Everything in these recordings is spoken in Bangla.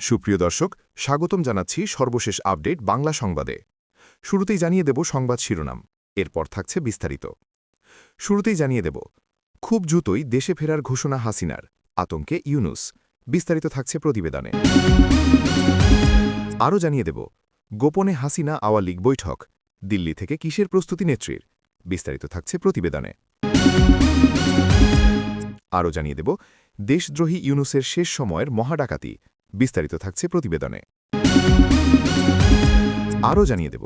সুপ্রিয় দর্শক, স্বাগতম জানাচ্ছি সর্বশেষ আপডেট বাংলা সংবাদে। শুরুতেই জানিয়ে দেব সংবাদ শিরোনাম, এরপর থাকছে বিস্তারিত। শুরুতেই জানিয়ে দেব, খুব দ্রুতই দেশে ফেরার ঘোষণা হাসিনার, আতঙ্কে ইউনুস। বিস্তারিত থাকছে প্রতিবেদনে। আরও জানিয়ে দেব, গোপনে হাসিনা আওয়ামী লীগ বৈঠক, দিল্লি থেকে কিসের প্রস্তুতি নেত্রীর। বিস্তারিত থাকছে প্রতিবেদনে। আরও জানিয়ে দেব, দেশদ্রোহী ইউনুসের শেষ সময়ের মহাডাকাতি। বিস্তারিত থাকছে প্রতিবেদনে। আরও জানিয়ে দেব,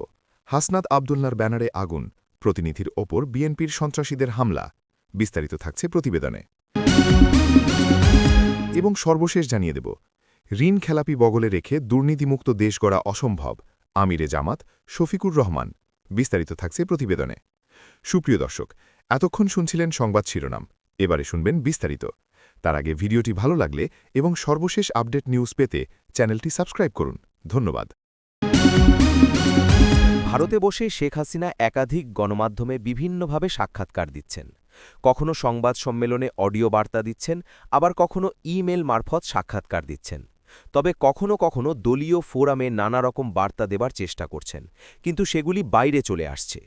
হাসনাত আবদুল্লার ব্যানারে আগুন, প্রতিনিধির ওপর বিএনপির সন্ত্রাসীদের হামলা। বিস্তারিত থাকছে প্রতিবেদনে। এবং সর্বশেষ জানিয়ে দেব, ঋণ খেলাপি বগলে রেখে দুর্নীতিমুক্ত দেশ গড়া অসম্ভব, আমিরে জামাত শফিকুর রহমান। বিস্তারিত থাকছে প্রতিবেদনে। সুপ্রিয় দর্শক, এতক্ষণ শুনছিলেন সংবাদ শিরোনাম, এবারে শুনবেন বিস্তারিত। তার আগে ভিডিওটি ভালো লাগলে এবং সর্বশেষ আপডেট নিউজ পেতে চ্যানেলটি সাবস্ক্রাইব করুন। ধন্যবাদ। ভারতে বসে শেখ হাসিনা একাধিক গণমাধ্যমে বিভিন্নভাবে সাক্ষাৎকার দিচ্ছেন। কখনো সংবাদ সম্মেলনে অডিও বার্তা দিচ্ছেন, আবার কখনো ইমেল মারফত সাক্ষাৎকার দিচ্ছেন। তবে কখনো কখনো দলীয় ফোরামে নানা রকম বার্তা দেবার চেষ্টা করছেন, কিন্তু সেগুলি বাইরে চলে আসছে।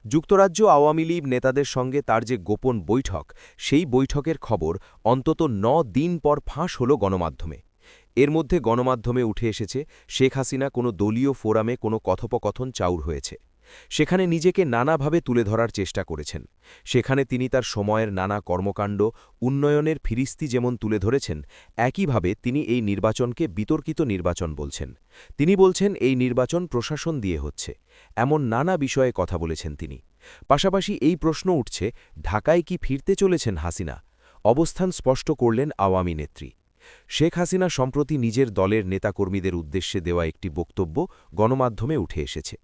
যুক্তরাজ্য আওয়ামী লীগ নেতাদের সঙ্গে তার যে গোপন বৈঠক, সেই বৈঠকের খবর অন্তত ৯ দিন পর ফাঁস হল গণমাধ্যমে। এর মধ্যে গণমাধ্যমে উঠে এসেছে শেখ হাসিনা কোনো দলীয় ফোরামে কোনো কথোপকথন চাউর হয়েছে। সেখানে নিজেকে নানাভাবে তুলে ধরার চেষ্টা করেছেন। সেখানে তিনি তার সময়ের নানা কর্মকাণ্ড, উন্নয়নের ফিরিস্তি যেমন তুলে ধরেছেন, একইভাবে তিনি এই নির্বাচনকে বিতর্কিত নির্বাচন বলছেন। তিনি বলছেন এই নির্বাচন প্রশাসন দিয়ে হচ্ছে, এমন নানা বিষয়ে কথা বলেছেন তিনি। পাশাপাশি এই প্রশ্ন উঠছে, ঢাকায় কি ফিরতে চলেছেন হাসিনা? অবস্থান স্পষ্ট করলেন আওয়ামী নেত্রী। শেখ হাসিনা সম্প্রতি নিজের দলের নেতাকর্মীদের উদ্দেশ্যে দেওয়া একটি বক্তব্য গণমাধ্যমে উঠে এসেছে।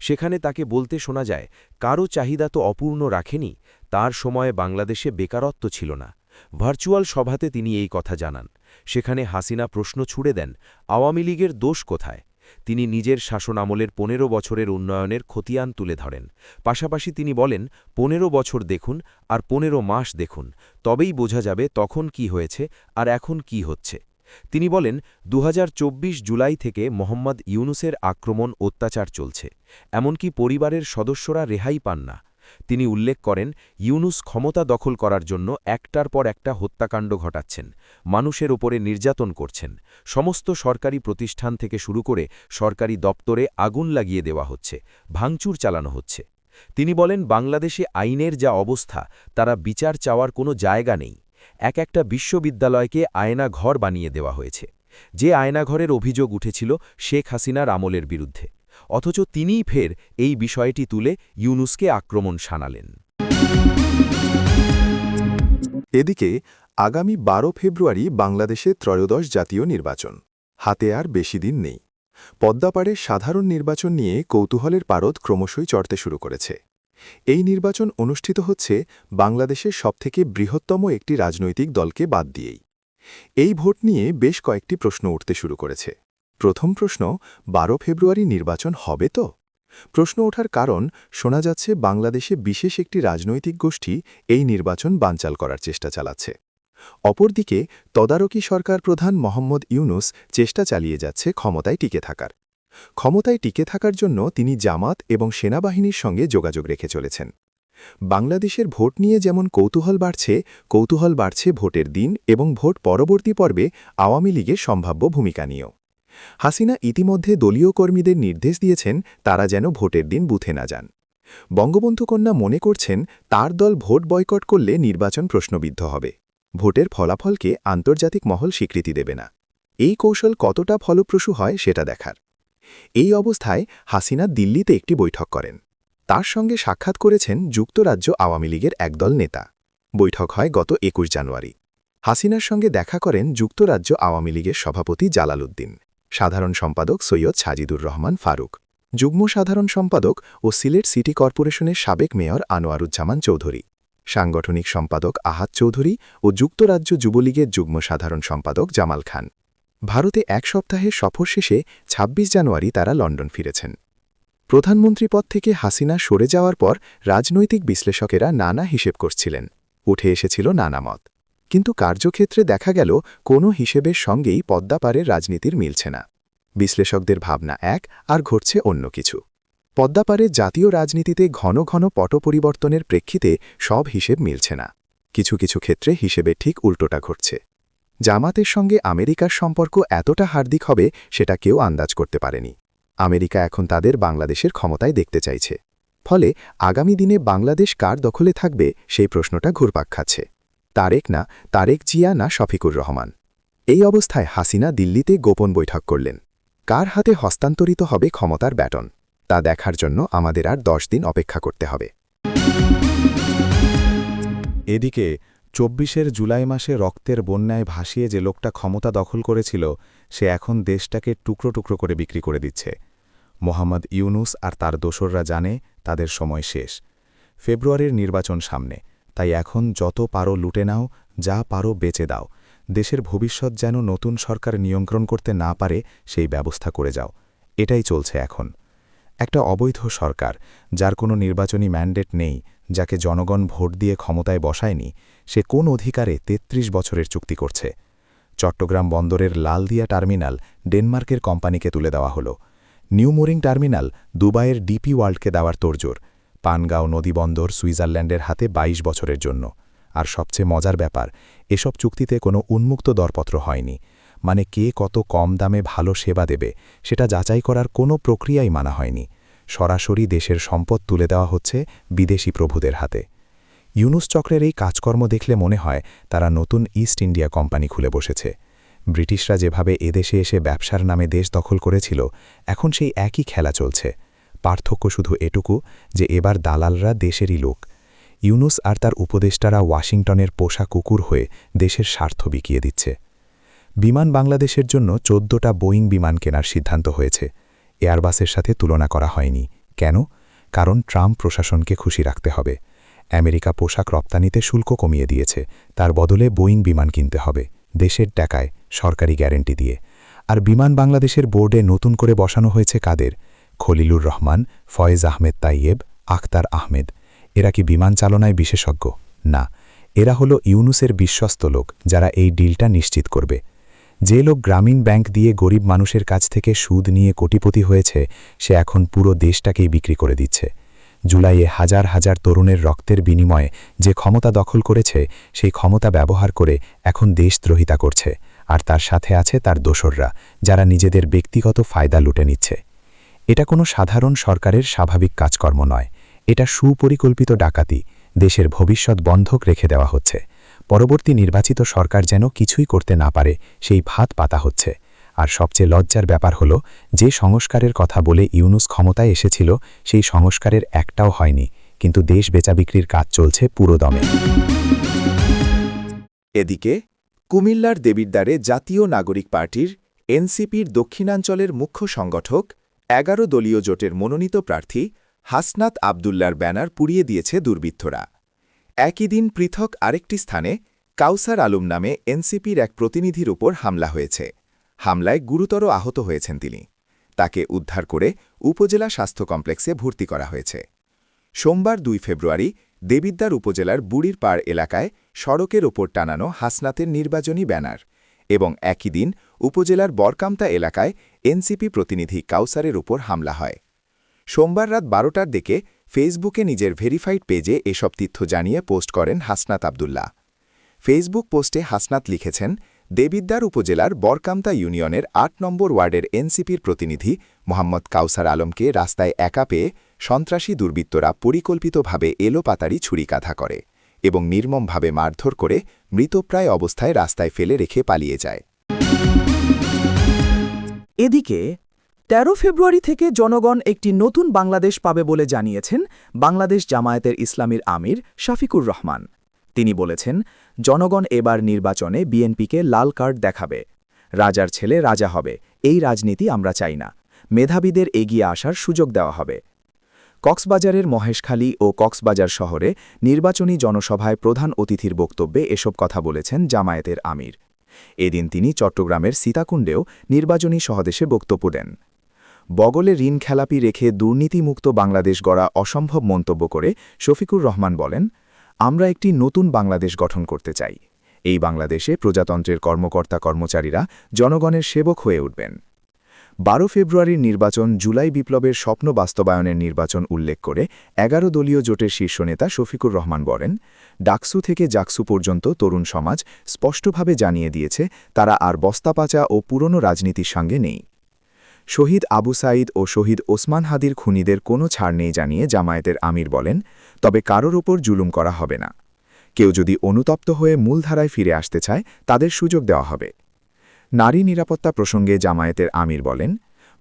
সেখানে তাকে বলতে শোনা যায়, কারও চাহিদা তো অপূর্ণ রাখেনি, তার সময়ে বাংলাদেশে বেকারত্ব ছিল না। ভার্চুয়াল সভাতে তিনি এই কথা জানান। সেখানে হাসিনা প্রশ্ন ছুড়ে দেন, আওয়ামী লীগের দোষ কোথায়? তিনি নিজের শাসনামলের ১৫ বছরের উন্নয়নের খতিয়ান তুলে ধরেন। পাশাপাশি তিনি বলেন, ১৫ বছর দেখুন আর ১৫ মাস দেখুন, তবেই বোঝা যাবে তখন কি হয়েছে আর এখন কি হচ্ছে। তিনি বলেন, ২০২৪ জুলাই থেকে মোহাম্মদ ইউনুসের আক্রমণ অত্যাচার চলছে, এমনকি পরিবারের সদস্যরা রেহাই পান না। তিনি উল্লেখ করেন, ইউনুস ক্ষমতা দখল করার জন্য একটার পর একটা হত্যাকাণ্ড ঘটাচ্ছেন, মানুষের ওপরে নির্যাতন করছেন। সমস্ত সরকারি প্রতিষ্ঠান থেকে শুরু করে সরকারি দপ্তরে আগুন লাগিয়ে দেওয়া হচ্ছে, ভাঙচুর চালানো হচ্ছে। তিনি বলেন, বাংলাদেশে আইনের যা অবস্থা, তারা বিচার চাওয়ার কোনো জায়গা নেই। একটা বিশ্ববিদ্যালয়কে আয়নাঘর বানিয়ে দেওয়া হয়েছে, যে আয়নাঘরের অভিযোগ উঠেছিল শেখ হাসিনার আমলের বিরুদ্ধে, অথচ তিনিই ফের এই বিষয়টি তুলে ইউনুসকে আক্রমণ শানালেন। এদিকে আগামী ১২ ফেব্রুয়ারি বাংলাদেশে ত্রয়োদশ জাতীয় নির্বাচন, হাতে আর বেশি দিন নেই। পদ্মাপাড়ের সাধারণ নির্বাচন নিয়ে কৌতূহলের পারদ ক্রমশই চড়তে শুরু করেছে। এই নির্বাচন অনুষ্ঠিত হচ্ছে বাংলাদেশের সবথেকে বৃহত্তম একটি রাজনৈতিক দলকে বাদ দিয়েই। এই ভোট নিয়ে বেশ কয়েকটি প্রশ্ন উঠতে শুরু করেছে। প্রথম প্রশ্ন, ১২ ফেব্রুয়ারি নির্বাচন হবে তো? প্রশ্ন ওঠার কারণ, শোনা যাচ্ছে বাংলাদেশে বিশেষ একটি রাজনৈতিক গোষ্ঠী এই নির্বাচন বানচাল করার চেষ্টা চালাচ্ছে। অপরদিকে তদারকি সরকার প্রধান মোহাম্মদ ইউনুস চেষ্টা চালিয়ে যাচ্ছে ক্ষমতায় টিকে থাকার। ক্ষমতায় টিকে থাকার জন্য তিনি জামাত এবং সেনাবাহিনীর সঙ্গে যোগাযোগ রেখে চলেছেন। বাংলাদেশের ভোট নিয়ে যেমন কৌতূহল বাড়ছে ভোটের দিন এবং ভোট পরবর্তী পর্বে আওয়ামী লীগের সম্ভাব্য ভূমিকা নিয়েও। হাসিনা ইতিমধ্যে দলীয় কর্মীদের নির্দেশ দিয়েছেন তারা যেন ভোটের দিন বুথে না যান। বঙ্গবন্ধু কন্যা মনে করছেন তার দল ভোট বয়কট করলে নির্বাচন প্রশ্নবিদ্ধ হবে, ভোটের ফলাফলকে আন্তর্জাতিক মহল স্বীকৃতি দেবে না। এই কৌশল কতটা ফলপ্রসূ হয় সেটা দেখার। এই অবস্থায় হাসিনা দিল্লিতে একটি বৈঠক করেন। তার সঙ্গে সাক্ষাৎ করেছেন যুক্তরাজ্য আওয়ামী লীগের একদল নেতা। বৈঠক হয় গত ২১ জানুয়ারি। হাসিনার সঙ্গে দেখা করেন যুক্তরাজ্য আওয়ামী লীগের সভাপতি জালাল উদ্দিন, সাধারণ সম্পাদক সৈয়দ সাজিদুর রহমান ফারুক, যুগ্ম সাধারণ সম্পাদক ও সিলেট সিটি কর্পোরেশনের সাবেক মেয়র আনোয়ারুজ্জামান চৌধুরী, সাংগঠনিক সম্পাদক আহাদ চৌধুরী ও যুক্তরাজ্য যুবলীগের যুগ্ম সাধারণ সম্পাদক জামাল খান। ভারতে এক সপ্তাহের সফর শেষে ২৬ জানুয়ারি তারা লন্ডন ফিরেছেন। প্রধানমন্ত্রী পদ থেকে হাসিনা সরে যাওয়ার পর রাজনৈতিক বিশ্লেষকেরা নানা হিসেব করছিলেন, উঠে এসেছিল নানা মত। কিন্তু কার্যক্ষেত্রে দেখা গেল কোনো হিসেবের সঙ্গেই পদ্মাপাড়ের রাজনীতির মিলছে না। বিশ্লেষকদের ভাবনা এক, আর ঘটছে অন্য কিছু। পদ্মাপাড়ের জাতীয় রাজনীতিতে ঘন ঘন পট পরিবর্তনের প্রেক্ষিতে সব হিসেব মিলছে না। কিছু কিছু ক্ষেত্রে হিসেবে ঠিক উল্টোটা ঘটছে। জামাতের সঙ্গে আমেরিকার সম্পর্ক এতটা হার্দিক হবে সেটা কেউ আন্দাজ করতে পারেনি। আমেরিকা এখন তাদের বাংলাদেশের ক্ষমতায় দেখতে চাইছে। ফলে আগামী দিনে বাংলাদেশ কার দখলে থাকবে সেই প্রশ্নটা ঘুরপাক খাচ্ছে। তারেক জিয়া না শফিকুর রহমান। এই অবস্থায় হাসিনা দিল্লিতে গোপন বৈঠক করলেন। কার হাতে হস্তান্তরিত হবে ক্ষমতার ব্যাটন, তা দেখার জন্য আমাদের আর 10 দিন অপেক্ষা করতে হবে। এদিকে ২৪ জুলাই মাসে রক্তের বন্যায় ভাসিয়ে যে লোকটা ক্ষমতা দখল করেছিল, সে এখন দেশটাকে টুকরো টুকরো করে বিক্রি করে দিচ্ছে। মোহাম্মদ ইউনুস আর তার দোসররা জানে তাদের সময় শেষ। ফেব্রুয়ারির নির্বাচন সামনে, তাই এখন যত পারো লুটে নাও, যা পারো বেচে দাও। দেশের ভবিষ্যৎ যেন নতুন সরকার নিয়ন্ত্রণ করতে না পারে সেই ব্যবস্থা করে যাও। এটাই চলছে এখন। একটা অবৈধ সরকার, যার কোনো নির্বাচনী ম্যান্ডেট নেই, যাকে জনগণ ভোট দিয়ে ক্ষমতায় বসায়নি, সে কোন অধিকারে ৩৩ বছরের চুক্তি করছে। চট্টগ্রাম বন্দরের লালদিয়া টার্মিনাল ডেনমার্কের কোম্পানিকে তুলে দেওয়া হলো। নিউ মোরিং টার্মিনাল দুবাইয়ের ডিপি ওয়ার্ল্ডকে দেওয়ার তোড়জোড়। পানগাঁও নদীবন্দর সুইজারল্যান্ডের হাতে ২২ বছরের জন্য। আর সবচেয়ে মজার ব্যাপার, এসব চুক্তিতে কোনো উন্মুক্ত দরপত্র হয়নি। মানে কে কত কম দামে ভালো সেবা দেবে সেটা যাচাই করার কোনো প্রক্রিয়াই মানা হয়নি। সরাসরি দেশের সম্পদ তুলে দেওয়া হচ্ছে বিদেশি প্রভুদের হাতে। ইউনুস চক্রের এই কাজকর্ম দেখলে মনে হয় তারা নতুন ইস্ট ইন্ডিয়া কোম্পানি খুলে বসেছে। ব্রিটিশরা যেভাবে এদেশে এসে ব্যবসার নামে দেশ দখল করেছিল, এখন সেই একই খেলা চলছে। পার্থক্য শুধু এটুকু যে এবার দালালরা দেশেরই লোক। ইউনুস আর তার উপদেষ্টারা ওয়াশিংটনের পোষা কুকুর হয়ে দেশের স্বার্থ বিকিয়ে দিচ্ছে। বিমান বাংলাদেশের জন্য ১৪টা বোয়িং বিমান কেনার সিদ্ধান্ত হয়েছে। এয়ারবাসের সাথে তুলনা করা হয়নি। কেন? কারণ ট্রাম্প প্রশাসনকে খুশি রাখতে হবে। আমেরিকা পোশাক রপ্তানিতে শুল্ক কমিয়ে দিয়েছে, তার বদলে বোয়িং বিমান কিনতে হবে, দেশের টাকায়, সরকারি গ্যারেন্টি দিয়ে। আর বিমান বাংলাদেশের বোর্ডে নতুন করে বসানো হয়েছে কাদের? খলিলুর রহমান, ফয়েজ আহমেদ তাইয়েব, আখতার আহমেদ। এরা কি বিমান চালনায় বিশেষজ্ঞ? না, এরা হলো ইউনুসের বিশ্বস্ত লোক, যারা এই ডিলটা নিশ্চিত করবে। যে লোক গ্রামীণ ব্যাংক দিয়ে গরিব মানুষের কাছ থেকে সুদ নিয়ে কোটিপতি হয়েছে, সে এখন পুরো দেশটাকেই বিক্রি করে দিচ্ছে। জুলাইয়ে হাজার হাজার তরুণের রক্তের বিনিময়ে যে ক্ষমতা দখল করেছে, সেই ক্ষমতা ব্যবহার করে এখন দেশদ্রোহিতা করছে। আর তার সাথে আছে তার দোসররা, যারা নিজেদের ব্যক্তিগত ফায়দা লুটে নিচ্ছে। এটা কোনো সাধারণ সরকারের স্বাভাবিক কাজকর্ম নয়, এটা সুপরিকল্পিত ডাকাতি। দেশের ভবিষ্যৎ বন্ধক রেখে দেওয়া হচ্ছে। পরবর্তী নির্বাচিত সরকার যেন কিছুই করতে না পারে সেই ভাত পাতা হচ্ছে। আর সবচেয়ে লজ্জার ব্যাপার হলো, যে সংস্কারের কথা বলে ইউনুস ক্ষমতায় এসেছিল, সেই সংস্কারের একটাও হয়নি, কিন্তু দেশ বেচাবিক্রির কাজ চলছে পুরো দমে। এদিকে কুমিল্লার দেবিদ্বারে জাতীয় নাগরিক পার্টির এনসিপির দক্ষিণাঞ্চলের মুখ্য সংগঠক ১১ দলীয় জোটের মনোনীত প্রার্থী হাসনাত আবদুল্লার ব্যানার পুড়িয়ে দিয়েছে দুর্বৃত্তরা। একই দিন পৃথক আরেকটি স্থানে কাউসার আলম নামে এনসিপির এক প্রতিনিধির উপর হামলা হয়েছে। হামলায় গুরুতর আহত হয়েছেন তিনি। তাকে উদ্ধার করে উপজেলা স্বাস্থ্য কমপ্লেক্সে ভর্তি করা হয়েছে। সোমবার ২ ফেব্রুয়ারি দেবিদ্বার উপজেলার বুড়ির পাড় এলাকায় সড়কের ওপর টানানো হাসনাতের নির্বাচনী ব্যানার এবং একই দিন উপজেলার বরকামতা এলাকায় এনসিপি প্রতিনিধি কাউসারের উপর হামলা হয়। সোমবার রাত ১২টার দিকে ফেসবুকে নিজের ভেরিফাইড পেজে এসব তথ্য জানিয়ে পোস্ট করেন হাসনাত আবদুল্লাহ। ফেসবুক পোস্টে হাসনাত লিখেছেন, দেবিদ্বার উপজেলার বরকামতা ইউনিয়নের ৮ নম্বর ওয়ার্ডের এনসিপির প্রতিনিধি মোহাম্মদ কাউসার আলমকে রাস্তায় একা পেয়ে সন্ত্রাসী দুর্বৃত্তরা পরিকল্পিতভাবে এলোপাতাড়ি ছুরিকাঘাত করে এবং নির্মমভাবে মারধর করে মৃতপ্রায় অবস্থায় রাস্তায় ফেলে রেখে পালিয়ে যায়। এদিকে ১৩ ফেব্রুয়ারি থেকে জনগণ একটি নতুন বাংলাদেশ পাবে বলে জানিয়েছেন বাংলাদেশ জামায়াতের ইসলামীর আমির শফিকুর রহমান। তিনি বলেছেন, জনগণ এবার নির্বাচনে বিএনপিকে লাল কার্ড দেখাবে। রাজার ছেলে রাজা হবে, এই রাজনীতি আমরা চাই না। মেধাবীদের এগিয়ে আসার সুযোগ দেওয়া হবে। কক্সবাজারের মহেশখালী ও কক্সবাজার শহরে নির্বাচনী জনসভায় প্রধান অতিথির বক্তব্যে এসব কথা বলেছেন জামায়াতের আমির। এদিন তিনি চট্টগ্রামের সীতাকুণ্ডেও নির্বাচনী সমাবেশে বক্তব্য দেন। বগলে ঋণ খেলাপি রেখে দুর্নীতিমুক্ত বাংলাদেশ গড়া অসম্ভব মন্তব্য করে শফিকুর রহমান বলেন, আমরা একটি নতুন বাংলাদেশ গঠন করতে চাই। এই বাংলাদেশে প্রজাতন্ত্রের কর্মকর্তা-কর্মচারীরা জনগণের সেবক হয়ে উঠবেন। 12 ফেব্রুয়ারির নির্বাচন জুলাই বিপ্লবের স্বপ্ন বাস্তবায়নের নির্বাচন উল্লেখ করে 11 দলীয় জোটের শীর্ষ নেতা শফিকুর রহমান বলেন, ডাকসু থেকে জাকসু পর্যন্ত তরুণ সমাজ স্পষ্টভাবে জানিয়ে দিয়েছে তারা আর বস্তাপাচা ও পুরনো রাজনীতির সঙ্গে নেই। শহীদ আবু সাঈদ ও শহীদ ওসমান হাদির খুনিদের কোনো ছাড় নেই জানিয়ে জামায়াতের আমির বলেন, তবে কারোর ওপর জুলুম করা হবে না। কেউ যদি অনুতপ্ত হয়ে মূলধারায় ফিরে আসতে চায় তাদের সুযোগ দেওয়া হবে। নারী নিরাপত্তা প্রসঙ্গে জামায়াতের আমির বলেন,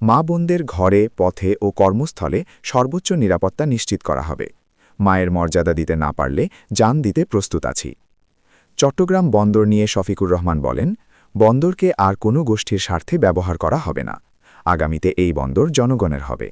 মা বোনদের ঘরে, পথে ও কর্মস্থলে সর্বোচ্চ নিরাপত্তা নিশ্চিত করা হবে। মায়ের মর্যাদা দিতে না পারলে জান দিতে প্রস্তুত আছি। চট্টগ্রাম বন্দর নিয়ে শফিকুর রহমান বলেন, বন্দরকে আর কোনো গোষ্ঠীর স্বার্থে ব্যবহার করা হবে না। আগামীতে এই বন্দর জনগণের হবে।